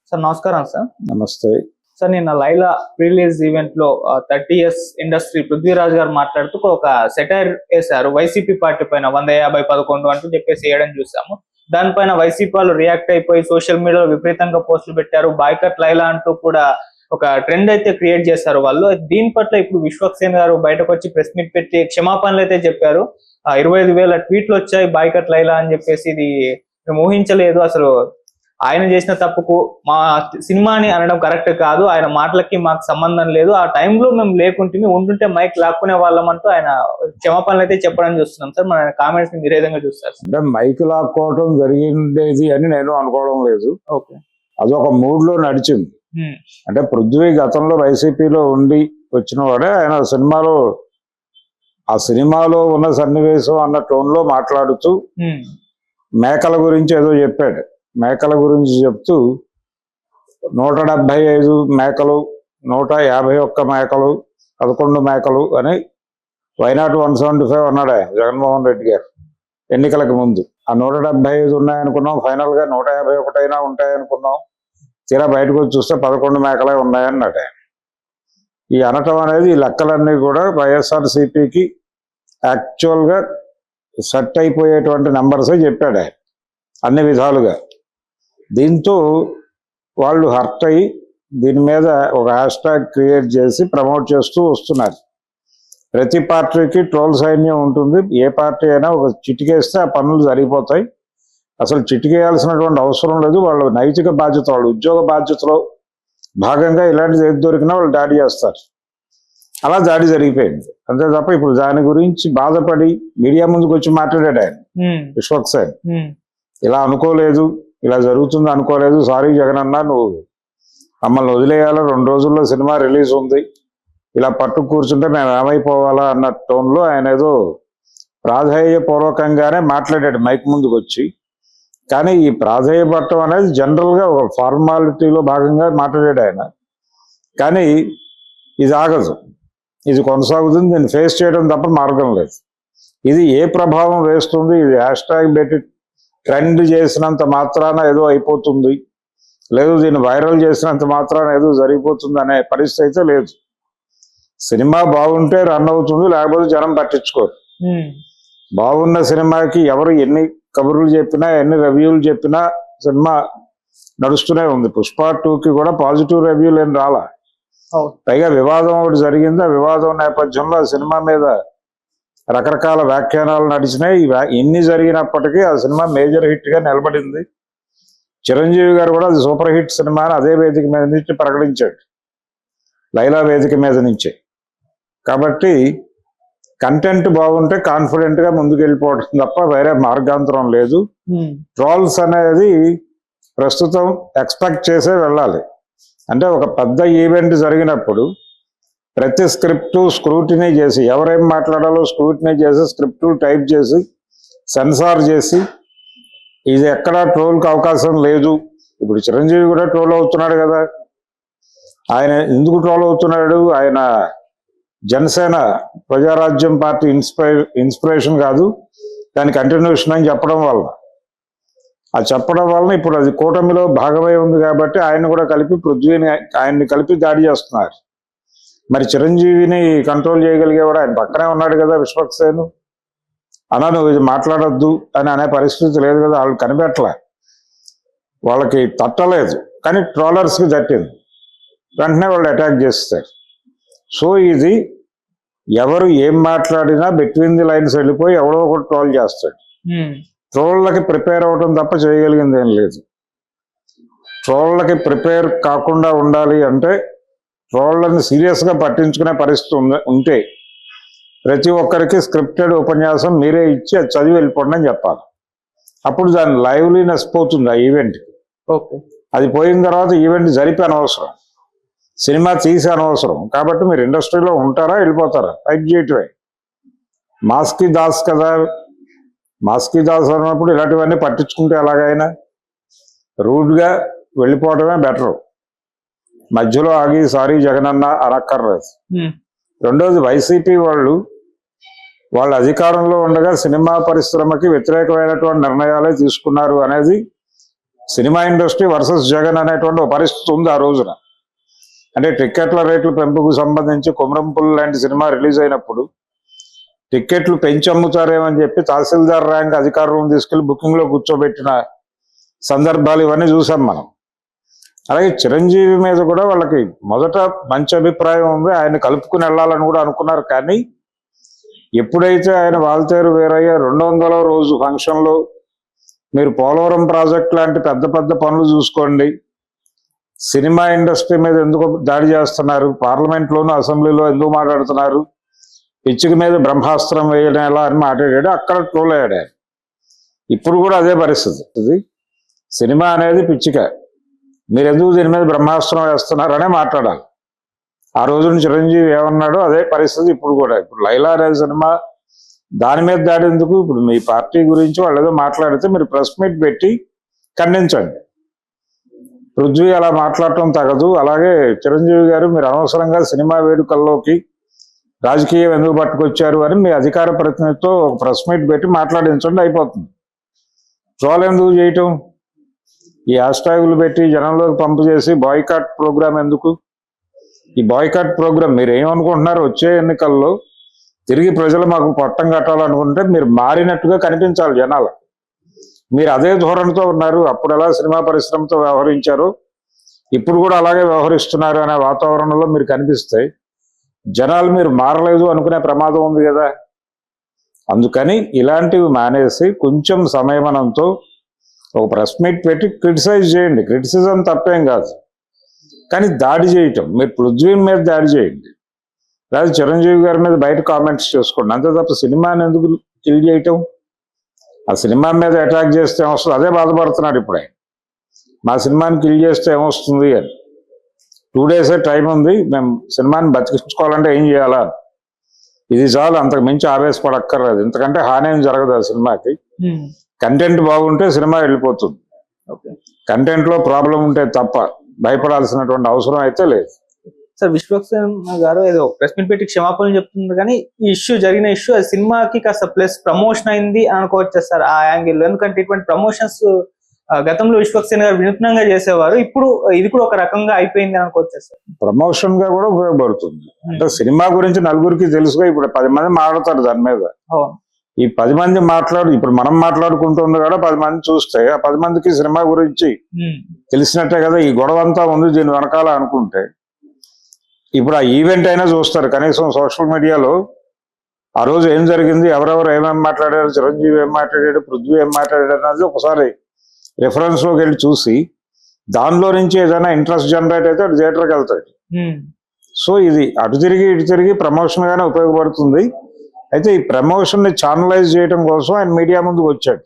Sir నమస్కారం sir. నమస్తే sir నిన్న లైలా ప్రీలీజ్ ఈవెంట్ లో 30 years ఇండస్ట్రీ పృథ్వీరాజ్ గారు మాట్లాడుతూ ఒక సెటైర్ వేశారు వైసీపీ పార్టీ పైన 150-11 అంటూ చెప్పేసి వేయడం చూసాము. దానిపైన వైసీపీ వాళ్ళు రియాక్ట్ అయిపోయి సోషల్ మీడియాలో విపరీతంగా పోస్టులు పెట్టారు. బాయ్కట్ లైలా అంటూ కూడా ఒక ట్రెండ్ అయితే క్రియేట్ చేశారు వాళ్ళు. దీని పట్ల ఇప్పుడు విశ్వక్సేన్ గారు బయటకు వచ్చి ప్రెస్ మీట్ పెట్టి క్షమాపణలు అయితే చెప్పారు. 25,000 ట్వీట్లు వచ్చాయి బాయ్కట్ లైలా అని చెప్పేసి, ఇది మేము ఊహించలేదు, అసలు ఆయన చేసిన తప్పుకు మా సినిమాని అనడం కరెక్ట్ కాదు, ఆయన మాటలకి మాకు సంబంధం లేదు, ఆ టైంలో మేము లేకుంటే ఉంటుంటే మైక్ లాక్కునే వాళ్ళం అంటూ ఆయన క్షమాపణలు అయితే చెప్పడం చూస్తున్నాం సార్. మన కామెంట్స్ ని మీరు ఏ విధంగా చూస్తారు? అంటే మైక్ లాక్కోవడం జరిగిండేది అని నేను అనుకోవడం లేదు. ఓకే, అదొక మూడ్ లో నడిచింది. అంటే పృథ్వీ గతంలో వైసీపీలో ఉండి వచ్చిన వాడే. ఆయన ఆ సినిమాలో ఉన్న సన్నివేశం అన్న టోన్ లో మాట్లాడుతూ మేకల గురించి ఏదో చెప్పాడు. మేకల గురించి చెప్తూ 175 మేకలు, 151 మేకలు, 11 మేకలు అని వైనాట్ 175 అన్నాడు ఆయన జగన్మోహన్ రెడ్డి గారు ఎన్నికలకు ముందు. ఆ 175 ఉన్నాయనుకున్నాం, ఫైనల్ గా 151 అయినా ఉంటాయనుకున్నాం. తీరా బయటకు వచ్చి చూస్తే 11 మేకలే ఉన్నాయన్నాడు ఆయన. ఈ అనటం అనేది, ఈ లెక్కలన్నీ కూడా వైఎస్ఆర్సీపీకి యాక్చువల్ గా సెట్ అయిపోయేటువంటి నెంబర్సే చెప్పాడు ఆయన అన్ని విధాలుగా. దీంతో వాళ్ళు హర్ట్ అయ్యి దీని మీద ఒక హ్యాష్ ట్యాగ్ క్రియేట్ చేసి ప్రమోట్ చేస్తూ వస్తున్నారు. ప్రతి పార్టీకి ట్రోల్ సైన్యం ఉంటుంది. ఏ పార్టీ అయినా ఒక చిటికేస్తే ఆ పనులు జరిగిపోతాయి. అసలు చిటికేయాల్సినటువంటి అవసరం లేదు. వాళ్ళ నైతిక బాధ్యత, వాళ్ళ ఉద్యోగ బాధ్యతలో భాగంగా ఇలాంటిది ఏది దొరికినా వాళ్ళు దాడి చేస్తారు. అలా దాడి జరిగిపోయింది అంతే తప్ప ఇప్పుడు దాని గురించి బాధపడి మీడియా ముందుకు వచ్చి మాట్లాడాడు ఆయన విశ్వక్సేన్. ఇలా అనుకోలేదు, ఇలా జరుగుతుంది అనుకోలేదు, సారీ జగన్ అన్న, నువ్వు మమ్మల్ని వదిలేయాలా, 2 రోజుల్లో సినిమా రిలీజ్ ఉంది, ఇలా పట్టు కూర్చుంటే మేము ఏమైపోవాలా అన్న టోన్లో ఆయన ఏదో ప్రాధేయపూర్వకంగానే మాట్లాడాడు మైక్ ముందుకు వచ్చి. కానీ ఈ ప్రాధేయపడటం అనేది జనరల్గా ఒక ఫార్మాలిటీలో భాగంగా మాట్లాడాడు ఆయన. కానీ ఇది ఆగదు, ఇది కొనసాగుతుంది. దీన్ని ఫేస్ చేయడం తప్ప మార్గం లేదు. ఇది ఏ ప్రభావం వేస్తుంది, ఇది హ్యాష్ ట్యాగ్ పెట్టి ట్రెండ్ చేసినంత మాత్రాన ఏదో అయిపోతుంది, లేదు దీన్ని వైరల్ చేసినంత మాత్రాన ఏదో జరిగిపోతుంది అనే పరిస్థితి అయితే లేదు. సినిమా బాగుంటే రన్ అవుతుంది, లేకపోతే జనం పట్టించుకోరు. బాగున్న సినిమాకి ఎవరు ఎన్ని కబుర్లు చెప్పినా, ఎన్ని రివ్యూలు చెప్పినా సినిమా నడుస్తూనే ఉంది. పుష్ప 2కి కూడా పాజిటివ్ రివ్యూలు ఏం రాలా. పైగా వివాదం ఒకటి జరిగింది. ఆ వివాదం నేపథ్యంలో ఆ సినిమా మీద రకరకాల వ్యాఖ్యానాలు నడిచినాయి. ఎన్ని జరిగినప్పటికీ ఆ సినిమా మేజర్ హిట్ గా నిలబడింది. చిరంజీవి గారు కూడా అది సూపర్ హిట్ సినిమా అని అదే వేదిక మీద నుంచి ప్రకటించాడు, లైలా వేదిక మీద నుంచే. కాబట్టి కంటెంట్ బాగుంటే కాన్ఫిడెంట్ గా ముందుకు వెళ్ళిపోవడం తప్ప వేరే మార్గాంతరం లేదు. ట్రోల్స్ అనేది ప్రస్తుతం ఎక్స్పెక్ట్ చేసే వెళ్ళాలి. అంటే ఒక పెద్ద ఈవెంట్ జరిగినప్పుడు ప్రతి స్క్రిప్టు స్క్రూటినీ చేసి, ఎవరేం మాట్లాడాలో స్క్రూటినీ చేసి, స్క్రిప్టు టైప్ చేసి, సెన్సార్ చేసి, ఇది ఎక్కడా ట్రోల్కి అవకాశం లేదు. ఇప్పుడు చిరంజీవి కూడా ట్రోల్ అవుతున్నాడు కదా. ఆయన ఎందుకు ట్రోల్ అవుతున్నాడు? ఆయన జనసేన ప్రజారాజ్యం పార్టీ ఇన్స్పిరేషన్ కాదు, దాని కంటిన్యూషన్ అని చెప్పడం వల్ల, ఆ చెప్పడం వలన ఇప్పుడు అది కూటమిలో భాగమై ఉంది కాబట్టి ఆయన కూడా కలిపి ఆయన్ని కలిపి దాడి చేస్తున్నారు. మరి చిరంజీవిని కంట్రోల్ చేయగలిగేవాడు ఆయన పక్కనే ఉన్నాడు కదా విశ్వక్సేన్. అన్నా నువ్వు ఇది మాట్లాడొద్దు అని అనే పరిస్థితి లేదు కదా. వాళ్ళు కనిపెట్టలే, వాళ్ళకి తట్టలేదు, కానీ ట్రోలర్స్కి తట్టింది. వెంటనే వాళ్ళు అటాక్ చేస్తారు. సో ఇది ఎవరు ఏం మాట్లాడినా బిట్వీన్ ది లైన్స్ వెళ్ళిపోయి ఎవడో ఒకటి ట్రోల్ చేస్తాడు. ట్రోళ్ళకి ప్రిపేర్ అవ్వడం తప్ప చేయగలిగింది ఏం లేదు. ట్రోళ్ళకి ప్రిపేర్ కాకుండా ఉండాలి అంటే ట్రోళ్ళని సీరియస్గా పట్టించుకునే పరిస్థితి ఉంటే ప్రతి ఒక్కరికి స్క్రిప్టెడ్ ఉపన్యాసం మీరే ఇచ్చి అది చదివి వెళ్ళిపోండి అని చెప్పాలి. అప్పుడు దాని లైవ్లీనెస్ పోతుంది ఆ ఈవెంట్కి. అది పోయిన తర్వాత ఈవెంట్ జరిపే అనవసరం, సినిమా తీసే అనవసరం. కాబట్టి మీరు ఇండస్ట్రీలో ఉంటారా, వెళ్ళిపోతారా, ఫైట్ చేయటమే. మాస్కి దాస్ కదా, మాస్కి దాస్ అన్నప్పుడు ఇలాంటివన్నీ పట్టించుకుంటే ఎలాగైనా రూడ్గా వెళ్ళిపోవడమే బెటరు. మధ్యలో ఆగి సారీ జగనన్న అనక్కర్లేదు. రెండోది, వైసీపీ వాళ్ళ అధికారంలో ఉండగా సినిమా పరిశ్రమకి వ్యతిరేకమైనటువంటి నిర్ణయాలే తీసుకున్నారు అనేది సినిమా ఇండస్ట్రీ వర్సెస్ జగన్ అనేటువంటి ఒక పరిస్థితి ఉంది ఆ రోజున. అంటే టిక్కెట్ల రేట్ల పెంపుకు సంబంధించి కొమరంపుల్ లాంటి సినిమా రిలీజ్ అయినప్పుడు టిక్కెట్లు పెంచి అమ్ముతారేమని చెప్పి తహసీల్దార్ ర్యాంక్ అధికార రూమ్ తీసుకెళ్లి బుకింగ్ లో కూర్చోబెట్టిన సందర్భాలు ఇవన్నీ చూసాం మనం. అలాగే చిరంజీవి మీద కూడా వాళ్ళకి మొదట మంచి అభిప్రాయం ఉంది, ఆయన కలుపుకుని వెళ్ళాలని కూడా అనుకున్నారు. కానీ ఎప్పుడైతే ఆయన వాల్తేరు వీరయ్య 200వ రోజు ఫంక్షన్లో మీరు పోలవరం ప్రాజెక్ట్ లాంటి పెద్ద పెద్ద పనులు చూసుకోండి, సినిమా ఇండస్ట్రీ మీద ఎందుకు దాడి చేస్తున్నారు, పార్లమెంట్లోను అసెంబ్లీలో ఎందుకు మాట్లాడుతున్నారు, పిచ్చిక మీద బ్రహ్మాస్త్రం వేయడం ఎలా అని మాట్లాడాడు, అక్కడ ట్రోల్ అయ్యాడు ఆయన. ఇప్పుడు కూడా అదే పరిస్థితి. సినిమా అనేది పిచ్చిక, మీరు ఎందుకు దీని మీద బ్రహ్మాస్త్రం వేస్తున్నారనే మాట్లాడాలి. ఆ రోజున చిరంజీవి ఏమన్నాడో అదే పరిస్థితి ఇప్పుడు కూడా. ఇప్పుడు లైలా అనే సినిమా దాని మీద దాడి ఎందుకు? ఇప్పుడు మీ పార్టీ గురించి వాళ్ళు ఏదో మాట్లాడితే మీరు ప్రెస్ మీట్ పెట్టి ఖండించండి. పృథ్వీ అలా మాట్లాడటం తగదు. అలాగే చిరంజీవి గారు మీరు అనవసరంగా సినిమా వేడుకల్లోకి రాజకీయం ఎందుకు పట్టుకొచ్చారు అని మీ అధికార ప్రతినిధితో ఒక ప్రెస్ మీట్ పెట్టి మాట్లాడించండి, అయిపోతుంది. ట్రోల్ ఎందుకు చేయటం? ఈ హ్యాష్ ట్యాగులు పెట్టి జనంలోకి పంపు చేసి బాయ్కాట్ ప్రోగ్రామ్ ఎందుకు? ఈ బాయ్కాట్ ప్రోగ్రామ్ మీరు ఏమనుకుంటున్నారు? వచ్చే ఎన్నికల్లో తిరిగి ప్రజలు మాకు పట్టం కట్టాలనుకుంటే మీరు మారినట్టుగా కనిపించాలి జనాలు. మీరు అదే ధోరణితో ఉన్నారు. అప్పుడు ఎలా సినిమా పరిశ్రమతో వ్యవహరించారు, ఇప్పుడు కూడా అలాగే వ్యవహరిస్తున్నారు అనే వాతావరణంలో మీరు కనిపిస్తే జనాలు మీరు మారలేదు అనుకునే ప్రమాదం ఉంది కదా. అందుకని ఇలాంటివి మానేసి కొంచెం సంయమనంతో ఒక ప్రెస్ మీట్ పెట్టి క్రిటిసైజ్ చేయండి. క్రిటిసిజం తప్పేం కాదు, కానీ దాడి చేయటం, మీరు పృథ్వీ మీద దాడి చేయండి, లేదా చిరంజీవి గారి మీద బయట కామెంట్స్ చేసుకోండి, అంతే తప్ప సినిమాని ఎందుకు కిల్ చేయటం? ఆ సినిమా మీద అటాక్ చేస్తే ఏమొస్తుంది? అదే బాధపడుతున్నాడు ఇప్పుడు ఆయన. మా సినిమాని కిల్ చేస్తే ఏమొస్తుంది అని. 2 days టైం ఉంది, మేము సినిమాని బతికించుకోవాలంటే ఏం చేయాలా? ఇది చాలు, అంతకు మించి ఆవేశపడక్కర్లేదు. ఎందుకంటే హాని ఏం జరగదు ఆ సినిమాకి. కంటెంట్ బాగుంటే సినిమా వెళ్ళిపోతుంది. కంటెంట్ లో ప్రాబ్లం ఉంటే తప్ప భయపడాల్సినటువంటి అవసరం అయితే లేదు. సార్, విశ్వక్సేన్ గారు ఏదో ప్రెస్ మీట్ పెట్టి క్షమాపణలు చెప్తున్నారు, కానీ ఈ ఇష్యూ జరిగిన ఇష్యూ అది సినిమాకి కాస్త ప్లస్ ప్రమోషన్ అయింది అనుకోవచ్చు సార్ ఆ యాంగిల్. ఎందుకంటే ఇటువంటి ప్రమోషన్స్ గతంలో విశ్వక్సేన్ గారు వినూత్నంగా చేసేవారు, ఇప్పుడు ఇది కూడా ఒక రకంగా అయిపోయింది అనుకోవచ్చు సార్. ప్రమోషన్ గా కూడా ఉపయోగపడుతుంది. అంటే సినిమా గురించి నలుగురికి తెలుసుగా, ఇప్పుడు 10 మంది మాట్లాడతారు దాని మీద. ఈ 10 మంది ఇప్పుడు మనం మాట్లాడుకుంటుంది కూడా 10 మంది చూస్తే ఆ 10 మందికి సినిమా గురించి తెలిసినట్టే కదా. ఈ గొడవ అంతా ఉంది దీని వెనకాల అనుకుంటే ఇప్పుడు ఆ ఈవెంట్ అయినా చూస్తారు. కనీసం సోషల్ మీడియాలో ఆ రోజు ఏం జరిగింది, ఎవరెవరు ఏమేమి మాట్లాడారు, చిరంజీవి ఏం మాట్లాడాడు, పృథ్వీ ఏం మాట్లాడాడు అన్నది ఒకసారి రెఫరెన్స్ లోకి వెళ్ళి చూసి దానిలో నుంచి ఏదైనా ఇంట్రెస్ట్ జనరేట్ అయితే అటు థియేటర్కి వెళ్తాడు. సో ఇది అటు తిరిగి ఇటు తిరిగి ప్రమోషన్ గానే ఉపయోగపడుతుంది. అయితే ఈ ప్రమోషన్ ని ఛానలైజ్ చేయడం కోసం ఆయన మీడియా ముందుకు వచ్చాడు.